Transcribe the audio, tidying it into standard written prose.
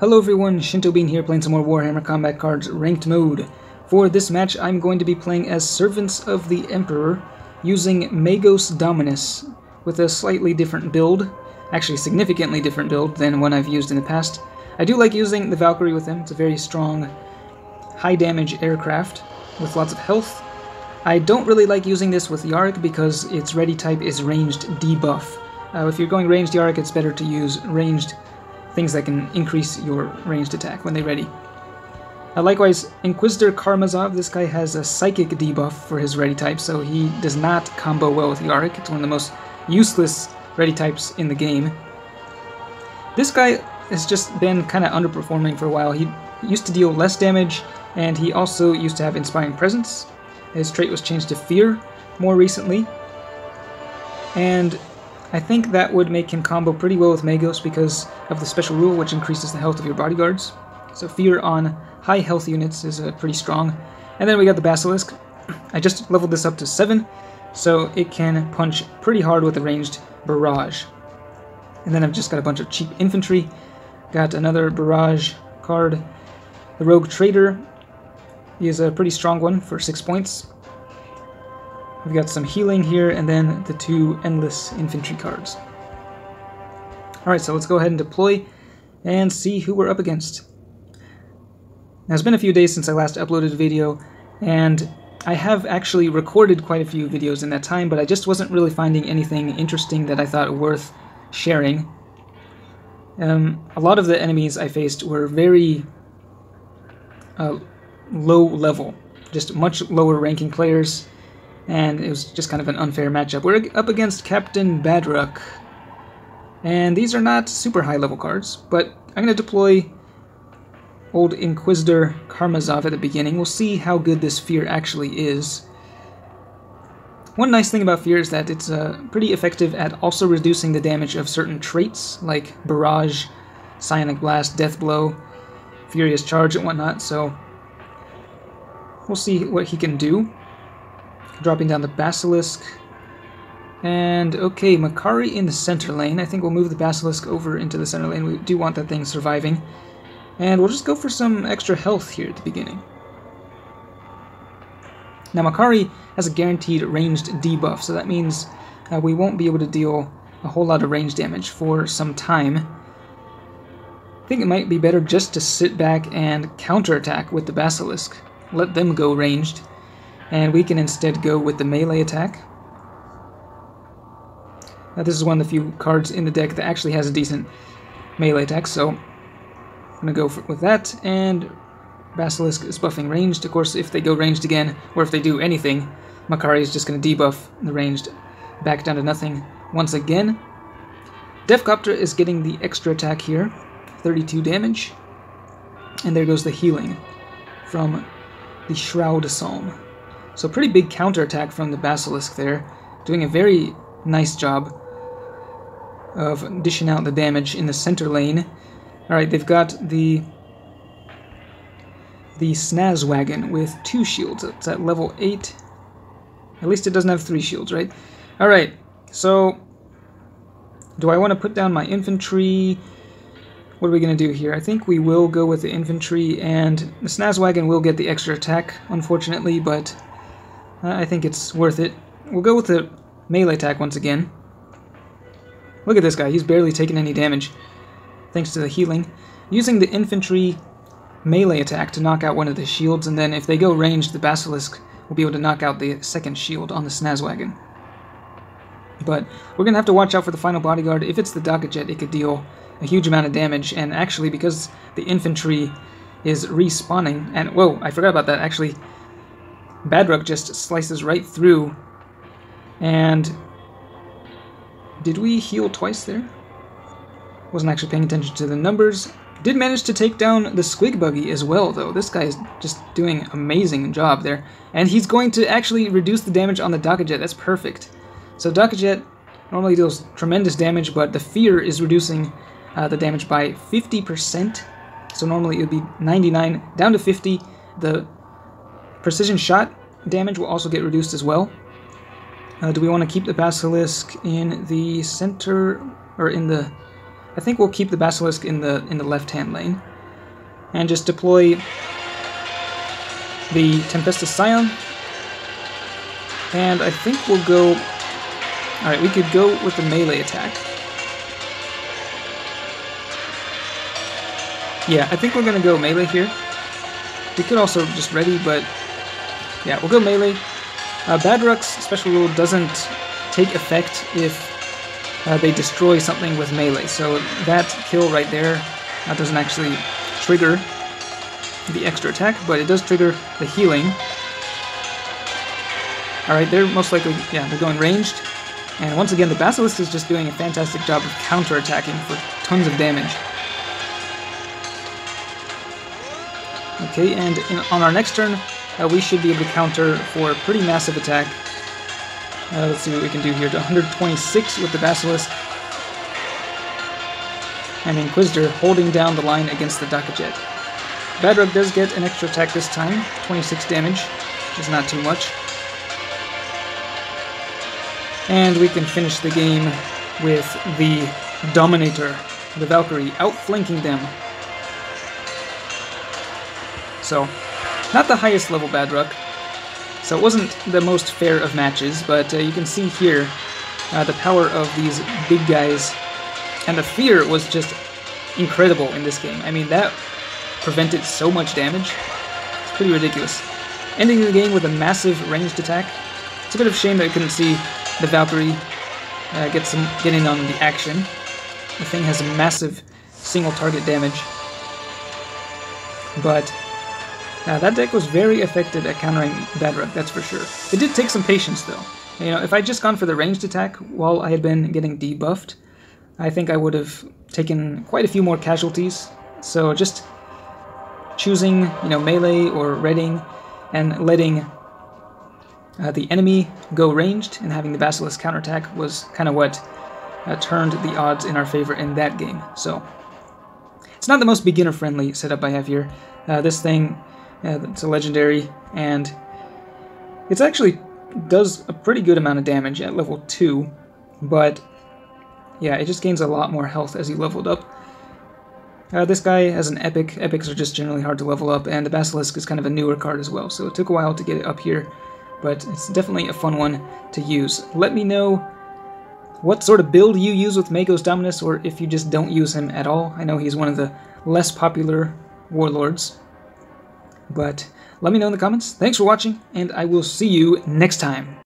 Hello everyone, Shinto Bean here playing some more Warhammer Combat Cards Ranked Mode. For this match I'm going to be playing as Servants of the Emperor using Magos Dominus with a slightly different build, actually significantly different build than one I've used in the past. I do like using the Valkyrie with him. It's a very strong, high damage aircraft with lots of health. I don't really like using this with Yarick because its ready type is ranged debuff. If you're going ranged Yarick, it's better to use ranged things that can increase your ranged attack when they're ready. Likewise, Inquisitor Karamazov, this guy has a psychic debuff for his ready type, so he does not combo well with Yarick. It's one of the most useless ready types in the game. This guy has just been kind of underperforming for a while. He used to deal less damage, and he also used to have Inspiring Presence. His trait was changed to Fear more recently, and I think that would make him combo pretty well with Magos because of the special rule which increases the health of your bodyguards. So Fear on high health units is pretty strong. And then we got the Basilisk. I just leveled this up to 7, so it can punch pretty hard with the ranged Barrage. And then I've just got a bunch of cheap infantry. Got another Barrage card. The Rogue Trader. He is a pretty strong one for 6 points. We've got some healing here, and then the 2 endless infantry cards. Alright, so let's go ahead and deploy and see who we're up against. Now, it's been a few days since I last uploaded a video, and I have actually recorded quite a few videos in that time, but I just wasn't really finding anything interesting that I thought worth sharing. A lot of the enemies I faced were very low level, just much lower ranking players, and it was just kind of an unfair matchup. We're up against Captain Badruck, and these are not super high level cards, but I'm going to deploy old Inquisitor Karamazov at the beginning. We'll see how good this Fear actually is. One nice thing about Fear is that it's pretty effective at also reducing the damage of certain traits, like Barrage, Psionic Blast, Death Blow, Furious Charge, and whatnot, so we'll see what he can do. Dropping down the Basilisk. And, okay, Makari in the center lane. I think we'll move the Basilisk over into the center lane. We do want that thing surviving. And we'll just go for some extra health here at the beginning. Now, Makari has a guaranteed ranged debuff, so that means we won't be able to deal a whole lot of range damage for some time. I think it might be better just to sit back and counterattack with the Basilisk. Let them go ranged. And we can instead go with the melee attack. Now, this is one of the few cards in the deck that actually has a decent melee attack, so I'm going to go with that. And Basilisk is buffing ranged. Of course, if they go ranged again, or if they do anything, Makari is just going to debuff the ranged back down to nothing once again. Defcopter is getting the extra attack here, 32 damage. And there goes the healing from the Shroud Psalm. So pretty big counterattack from the Basilisk there, doing a very nice job of dishing out the damage in the center lane. Alright, they've got the Snazwagon with 2 shields. It's at level 8. At least it doesn't have 3 shields, right? Alright, so do I want to put down my infantry? What are we going to do here? I think we will go with the infantry, and the Snazwagon will get the extra attack, unfortunately, but I think it's worth it. We'll go with the melee attack once again. Look at this guy, he's barely taken any damage, thanks to the healing. Using the infantry melee attack to knock out one of the shields, and then if they go ranged, the Basilisk will be able to knock out the second shield on the Snazwagon. But we're going to have to watch out for the final bodyguard. If it's the Dakajet, it could deal a huge amount of damage, and actually, because the infantry is respawning, and whoa, I forgot about that, actually, Badruck just slices right through, and did we heal twice there? Wasn't actually paying attention to the numbers. Did manage to take down the Squig Buggy as well, though. This guy is just doing an amazing job there, and he's going to actually reduce the damage on the Dakajet. That's perfect. So Dakajet normally deals tremendous damage, but the Fear is reducing the damage by 50%. So normally it would be 99 down to 50. The precision shot damage will also get reduced as well. Do we want to keep the Basilisk in the center, or in the I think we'll keep the Basilisk in the left-hand lane. and just deploy the Tempestus Scion. And I think we'll go... Alright, we could go with the melee attack. Yeah, I think we're going to go melee here. We could also just ready, but yeah, we'll go melee. Badrock's special rule doesn't take effect if they destroy something with melee, so that kill right there doesn't actually trigger the extra attack, but it does trigger the healing. Alright, they're most likely, yeah, they're going ranged. And once again, the Basilisk is just doing a fantastic job of counter-attacking for tons of damage. Okay, and on our next turn, we should be able to counter for a pretty massive attack. Let's see what we can do here. 126 with the Basilisk. And Inquisitor holding down the line against the Dakajet. Badrock does get an extra attack this time, 26 damage, which is not too much. And we can finish the game with the Dominator, the Valkyrie, outflanking them. So, not the highest level Badrock, so it wasn't the most fair of matches, but you can see here the power of these big guys, and the fear was just incredible in this game. I mean, that prevented so much damage. It's pretty ridiculous. Ending the game with a massive ranged attack. It's a bit of a shame that I couldn't see the Valkyrie get in on the action. The thing has a massive single target damage, but that deck was very effective at countering Badrock, that's for sure. It did take some patience, though. You know, if I'd just gone for the ranged attack while I had been getting debuffed, I think I would have taken quite a few more casualties. So just choosing, you know, melee or readying and letting the enemy go ranged and having the Basilisk counterattack was kind of what turned the odds in our favor in that game. So it's not the most beginner-friendly setup I have here. This thing, it's a legendary, and it actually does a pretty good amount of damage at level 2, but yeah, it just gains a lot more health as you leveled up. This guy has an epic. Epics are just generally hard to level up, and the Basilisk is kind of a newer card as well, so it took a while to get it up here, but it's definitely a fun one to use. Let me know what sort of build you use with Magos Dominus, or if you just don't use him at all. I know he's one of the less popular warlords, but let me know in the comments. Thanks for watching, and I will see you next time.